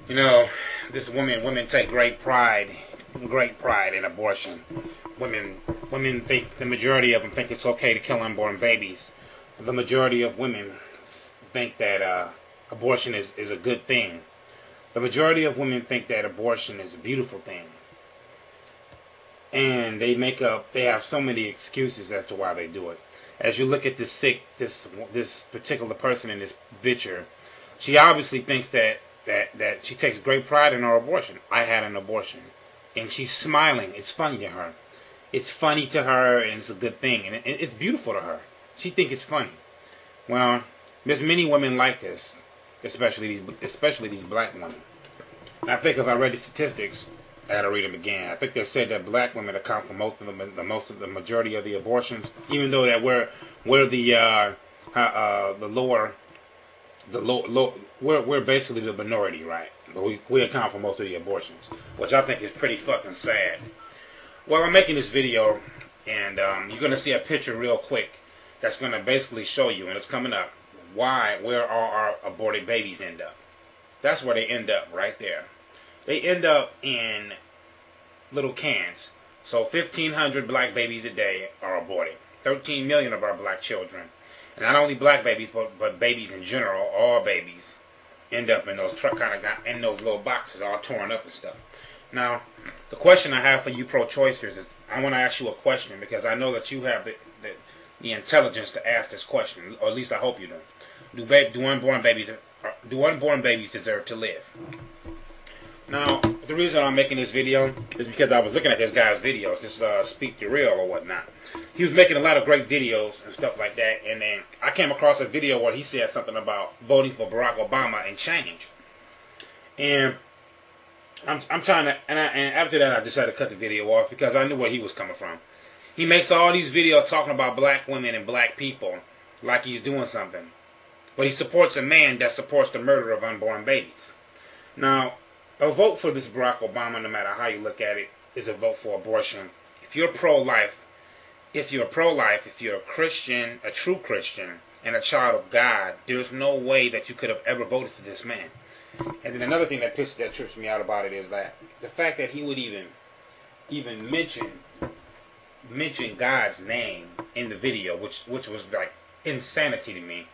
You know, women take great pride in abortion. Women think, the majority of them think it's okay to kill unborn babies. The majority of women think that abortion is a good thing. The majority of women think that abortion is a beautiful thing. And they have so many excuses as to why they do it. As you look at this particular person in this picture, she obviously thinks that she takes great pride in her abortion. I had an abortion. And she's smiling. It's funny to her. It's funny to her, and it's a good thing. And it's beautiful to her. She thinks it's funny. Well, there's many women like this, especially these black women. And I think if I read the statistics, I had to read them again. I think they said that black women account for the majority of the abortions, even though that we're we're basically the minority, right? But we account for most of the abortions, which I think is pretty fucking sad. Well, I'm making this video, and you're gonna see a picture real quick that's gonna basically show you, and it's coming up, where all our aborted babies end up. That's where they end up, right there. They end up in little cans. So 1,500 black babies a day are aborted. 13 million of our black children, and not only black babies, but babies in general, all babies, end up in those in those little boxes, all torn up and stuff. Now, the question I have for you pro-choicers is, I want to ask you a question, because I know that you have the intelligence to ask this question, or at least I hope you do. Do unborn babies deserve to live? Now, the reason I'm making this video is because I was looking at this guy's videos, this Speak the Real or whatnot. He was making a lot of great videos and stuff like that, and then I came across a video where he said something about voting for Barack Obama and change. And I'm trying to, and after that I decided to cut the video off because I knew where he was coming from. He makes all these videos talking about black women and black people like he's doing something. But he supports a man that supports the murder of unborn babies. Now, a vote for this Barack Obama, no matter how you look at it, is a vote for abortion. If you're pro-life, if you're a Christian, a true Christian, and a child of God, there's no way that you could have ever voted for this man. And then another thing that trips me out about it is that the fact that he would even mention God's name in the video, which was like insanity to me.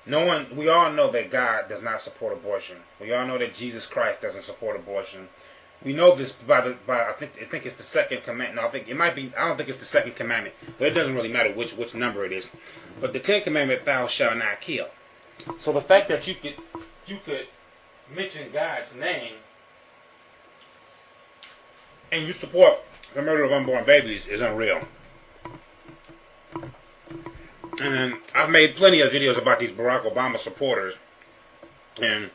We all know that God does not support abortion. We all know that Jesus Christ doesn't support abortion. We know this by I think it's the second commandment. No, I don't think it's the second commandment, but it doesn't really matter which number it is. But the 10th commandment, thou shalt not kill. So the fact that you could mention God's name and you support the murder of unborn babies is unreal. And I've made plenty of videos about these Barack Obama supporters, and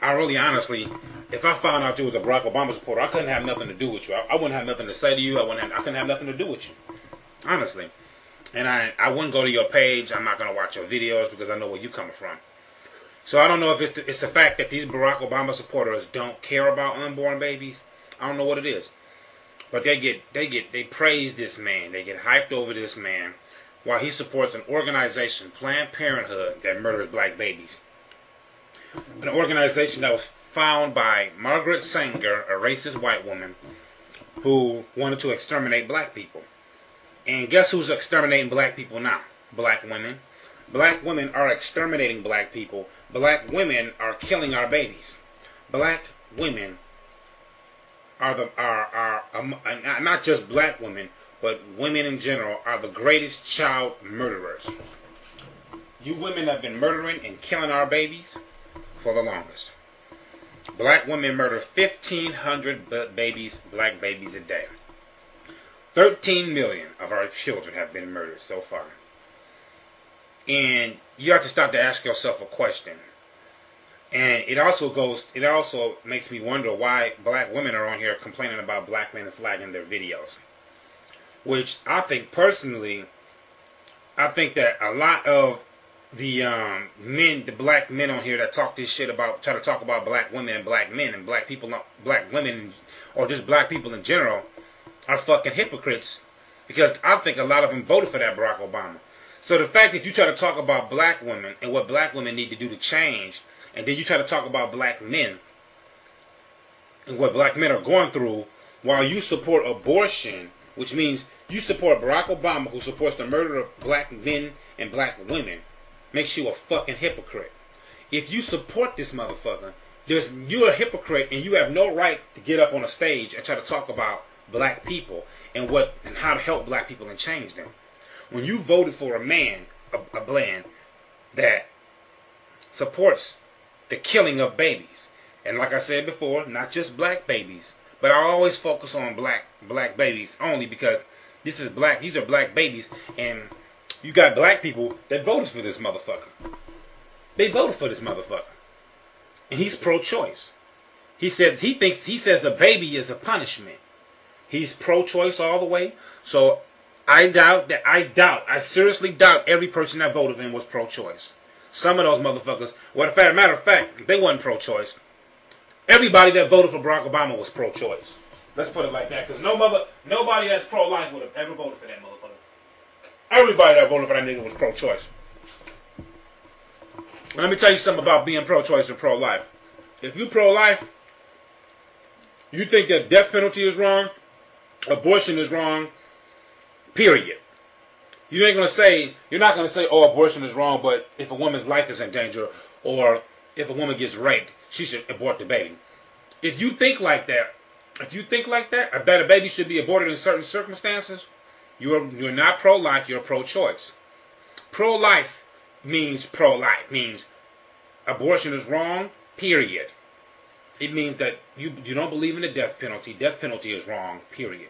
I really honestly, if I found out you was a Barack Obama supporter, I couldn't have nothing to do with you. I wouldn't have nothing to say to you. I couldn't have nothing to do with you, honestly. And I wouldn't go to your page. I'm not going to watch your videos because I know where you're coming from. So I don't know if it's the fact that these Barack Obama supporters don't care about unborn babies. I don't know what it is, but they praise this man. They get hyped over this man while he supports an organization, Planned Parenthood, that murders black babies. An organization that was founded by Margaret Sanger, a racist white woman who wanted to exterminate black people. And guess who's exterminating black people now? Black women. Black women are exterminating black people. Black women are killing our babies. Black women are not just black women, but women in general are the greatest child murderers. You women have been murdering and killing our babies for the longest. Black women murder 1,500 black babies a day. 13 million of our children have been murdered so far. And you have to stop to ask yourself a question. And it also makes me wonder why black women are on here complaining about black men flagging their videos. Which I think personally, I think that a lot of the black men on here that talk this shit about, try to talk about black women and black men and black people, black women, or just black people in general, are fucking hypocrites. Because I think a lot of them voted for that Barack Obama. So the fact that you try to talk about black women and what black women need to do to change, and then you try to talk about black men and what black men are going through while you support abortion, which means you support Barack Obama, who supports the murder of black men and black women, makes you a fucking hypocrite. If you support this motherfucker, you're a hypocrite, and you have no right to get up on a stage and try to talk about black people and how to help black people and change them. When you voted for a man, a blend that supports the killing of babies, and like I said before, not just black babies, but I always focus on black babies only because these are black babies, and you got black people that voted for this motherfucker. They voted for this motherfucker. And he's pro-choice. He says a baby is a punishment. He's pro-choice all the way. So I seriously doubt every person that voted for him was pro-choice. Some of those motherfuckers, matter of fact, they wasn't pro-choice. Everybody that voted for Barack Obama was pro-choice. Let's put it like that, because nobody that's pro-life would have ever voted for that motherfucker. Everybody that voted for that nigga was pro-choice. Let me tell you something about being pro-choice or pro-life. If you pro-life, you think that death penalty is wrong, abortion is wrong, period. You're not going to say, oh, abortion is wrong, but if a woman's life is in danger, or if a woman gets raped, she should abort the baby. If you think like that, that a baby should be aborted in certain circumstances, you're not pro-life, you're pro-choice. Pro-life means means abortion is wrong, period. It means that you don't believe in the death penalty. Death penalty is wrong, period.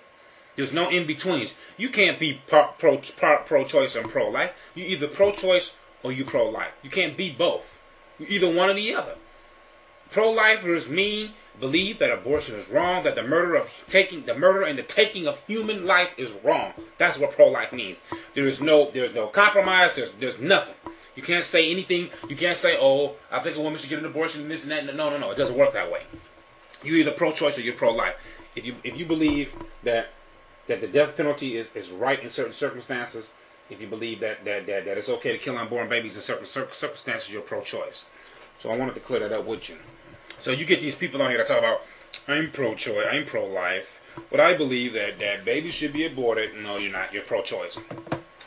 There's no in-betweens. You can't be pro-choice and pro-life. You're either pro-choice or you pro-life. You can't be both. You're either one or the other. Pro-lifers believe that abortion is wrong, that the murder and the taking of human life is wrong. That's what pro-life means. There's no compromise. There's nothing. You can't say anything. You can't say, oh, I think a woman should get an abortion and this and that. No. It doesn't work that way. You're either pro-choice or you're pro-life. If you believe that the death penalty is right in certain circumstances, if you believe that it's okay to kill unborn babies in certain circumstances, you're pro-choice. So I wanted to clear that up with you. So you get these people on here that talk about, I'm pro-choice, I'm pro-life, but I believe that babies should be aborted. No, you're not. You're pro-choice.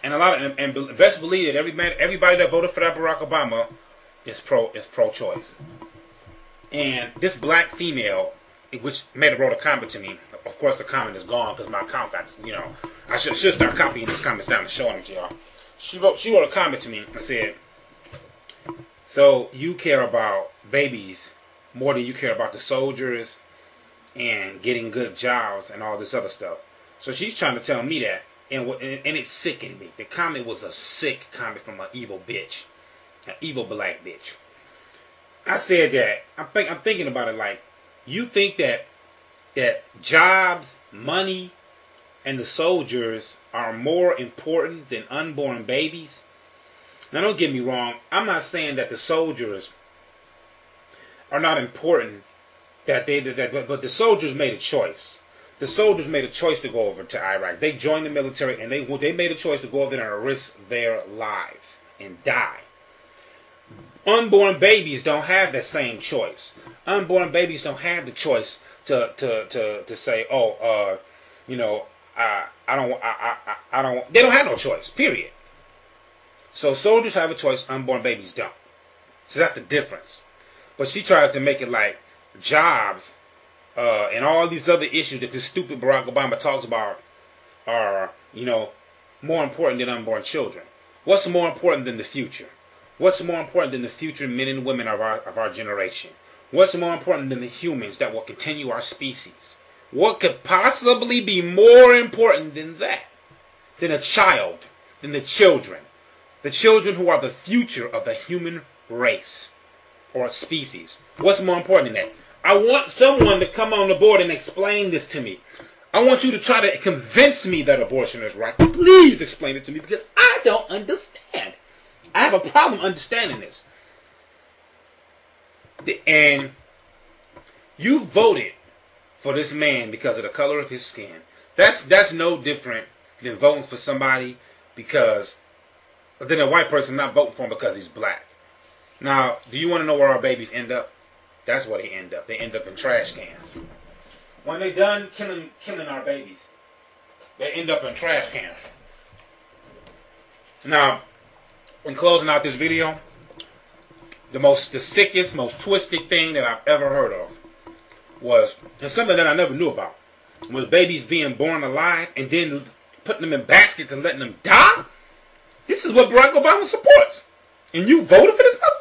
And best believe that everybody that voted for that Barack Obama is pro-choice. And this black female, which wrote a comment to me. Of course, the comment is gone because my account got, I should start copying these comments down and showing them to y'all. She wrote a comment to me and said, so you care about babies more than you care about the soldiers and getting good jobs and all this other stuff. So she's trying to tell me that, and it sickened me. The comment was a sick comment from an evil bitch, an evil black bitch. I said that I'm thinking about it like, you think that jobs, money, and the soldiers are more important than unborn babies? Now, don't get me wrong. I'm not saying that the soldiers are not important, but the soldiers made a choice. The soldiers made a choice to go over to Iraq. They joined the military, and they made a choice to go over there and risk their lives and die. Unborn babies don't have that same choice. Unborn babies don't have the choice to say, oh, I don't. They don't have no choice. Period. So soldiers have a choice. Unborn babies don't. So that's the difference. But she tries to make it like jobs and all these other issues that this stupid Barack Obama talks about are, more important than unborn children. What's more important than the future? What's more important than the future men and women of our generation? What's more important than the humans that will continue our species? What could possibly be more important than that? Than a child? Than the children? The children who are the future of the human race or species. What's more important than that? I want someone to come on the board and explain this to me. I want you to try to convince me that abortion is right. Please explain it to me because I don't understand. I have a problem understanding this. And you voted for this man because of the color of his skin. That's no different than voting for somebody than a white person not voting for him because he's black. Now, do you want to know where our babies end up? That's where they end up. They end up in trash cans. when they done killing our babies, they end up in trash cans. Now, in closing out this video, the sickest, most twisted thing that I've ever heard of was, and something that I never knew about, was babies being born alive and then putting them in baskets and letting them die. This is what Barack Obama supports. And you voted for this motherfucker?